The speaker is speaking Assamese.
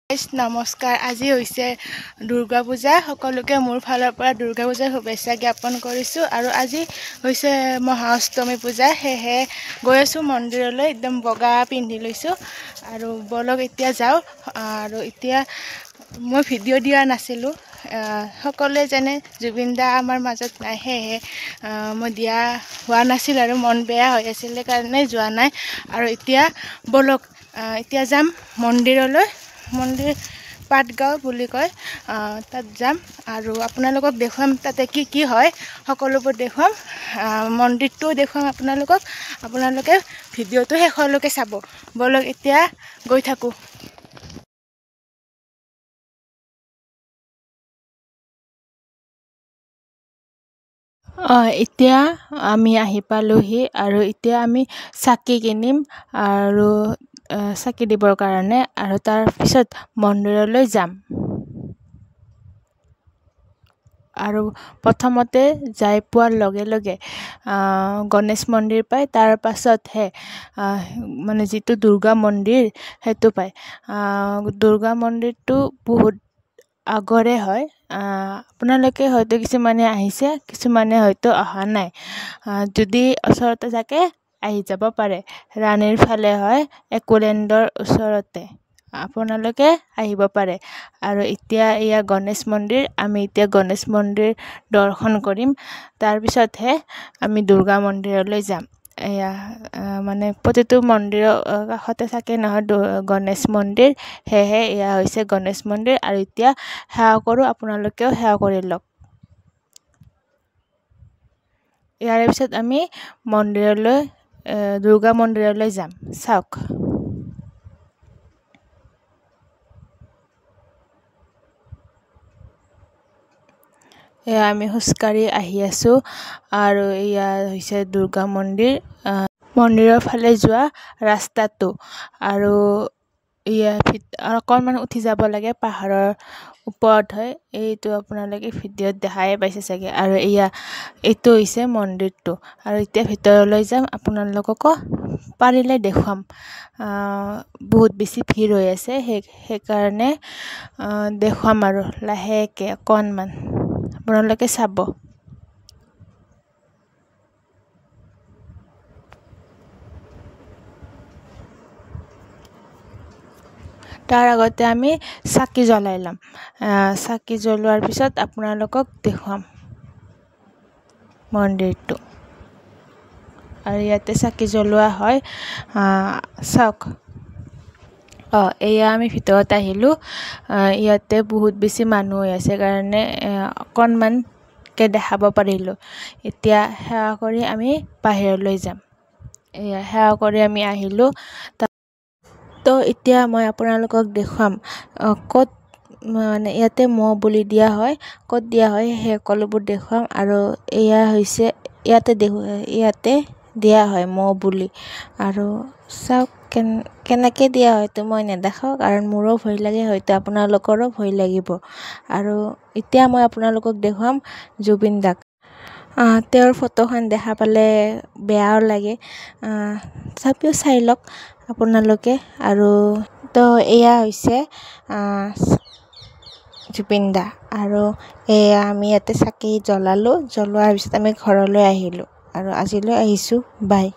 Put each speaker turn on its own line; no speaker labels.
নমস্কাৰ। আজি হৈছে দুৰ্গা পূজা। সকলোকে মোৰ ফালৰ পৰা দুৰ্গা পূজাৰ শুভেচ্ছা জ্ঞাপন কৰিছোঁ। আৰু আজি হৈছে মহাষ্টমী পূজা, সেয়েহে গৈ আছোঁ মন্দিৰলৈ। একদম বগা পিন্ধি লৈছোঁ আৰু বলক এতিয়া যাওঁ। আৰু এতিয়া মই ভিডিঅ' দিয়া নাছিলোঁ, সকলোৱে জানে জুবিন দা আমাৰ মাজত নাই, সেয়েহে মই দিয়া হোৱা নাছিল আৰু মন বেয়া হৈ আছিল কাৰণে যোৱা নাই। আৰু এতিয়া বলক এতিয়া যাম মন্দিৰলৈ। মন্দিৰ পাটগাঁও বুলি কয়, তাত যাম আৰু আপোনালোকক দেখুৱাম তাতে কি কি হয়, সকলোবোৰ দেখুৱাম। মন্দিৰটোও দেখুৱাম আপোনালোকে ভিডিঅ'টো শেষলৈকে চাব। বলক এতিয়া গৈ থাকোঁ। এতিয়া আমি আহি পালোহি আৰু এতিয়া আমি চাকি কিনিম আৰু চাকি দিবৰ কাৰণে, আৰু তাৰ পিছত মন্দিৰলৈ যাম। আৰু প্ৰথমতে যাই পোৱাৰ লগে লগে গণেশ মন্দিৰ পায়, তাৰ পাছতহে মানে যিটো দুৰ্গা মন্দিৰ সেইটো পায়। দুৰ্গা মন্দিৰটো বহুত আগৰে হয়। আপোনালোকে হয়তো কিছুমানে আহিছে, কিছুমানে হয়তো অহা নাই। যদি ওচৰতে থাকে আহি যাব পাৰে। ৰাণীৰ ফালে হয়, একোলেণ্ডৰ ওচৰতে, আপোনালোকে আহিব পাৰে। আৰু এতিয়া এয়া গণেশ মন্দিৰ, আমি এতিয়া গণেশ মন্দিৰ দৰ্শন কৰিম, তাৰপিছতহে আমি দুৰ্গা মন্দিৰলৈ যাম। এয়া মানে প্ৰতিটো মন্দিৰৰ কাষতে থাকে নহয় গণেশ মন্দিৰ, সেয়েহে এয়া হৈছে গণেশ মন্দিৰ। আৰু এতিয়া সেৱা কৰোঁ, আপোনালোকেও সেৱা কৰি লওক। ইয়াৰ পিছত আমি মন্দিৰলৈ দুৰ্গা মন্দিৰলৈ যাম। চাওক, এয়া আমি খোজকাঢ়ি আহি আছোঁ আৰু এয়া হৈছে দুৰ্গা মন্দিৰ, মন্দিৰৰ ফালে যোৱা ৰাস্তাটো। আৰু এয়া অকণমান উঠি যাব লাগে, পাহাৰৰ ওপৰত হয়। এইটো আপোনালোকে ভিডিঅ'ত দেখাই পাইছে চাগে। আৰু এইটো হৈছে মন্দিৰটো। আৰু এতিয়া ভিতৰলৈ যাম, আপোনালোককো পাৰিলে দেখুৱাম। বহুত বেছি ভিৰ হৈ আছে, সেইকাৰণে দেখুৱাম আৰু লাহেকৈ অকণমান, আপোনালোকে চাব। তাৰ আগতে আমি চাকি জ্বলাই ল'ম। চাকি জ্বলোৱাৰ পিছত আপোনালোকক দেখুৱাম মন্দিৰটো। আৰু ইয়াতে চাকি জ্বলোৱা হয়, চাওক। এয়া আমি ভিতৰত আহিলোঁ। ইয়াতে বহুত বেছি মানুহ হৈ আছে কাৰণে অকণমানকৈ দেখাব পাৰিলোঁ। এতিয়া সেৱা কৰি আমি বাহিৰলৈ যাম। এয়া সেৱা কৰি আমি আহিলোঁ। তো এতিয়া মই আপোনালোকক দেখুৱাম ক'ত মানে ইয়াতে মহ বলি দিয়া হয়, ক'ত দিয়া হয় সেই সকলোবোৰ দেখুৱাম। আৰু এয়া হৈছে ইয়াতে দিয়া হয় মহ বলি। আৰু চাওক কেনেকৈ দিয়া হয়তো মই নেদেখাওঁ, কাৰণ মোৰো ভয় লাগে, হয়তো আপোনালোকৰো ভয় লাগিব। আৰু এতিয়া মই আপোনালোকক দেখুৱাম জুবিন দাক। তেওঁৰ ফটোখন দেখা পালে বেয়াও লাগে, তথাপিও চাই লওক আপোনালোকে। আৰু তো এয়া হৈছে জুবিন দা। আৰু এয়া আমি ইয়াতে চাকি জ্বলালোঁ, জ্বলোৱাৰ পিছত আমি ঘৰলৈ আহিলোঁ। আৰু আজিলৈ আহিছোঁ, বাই।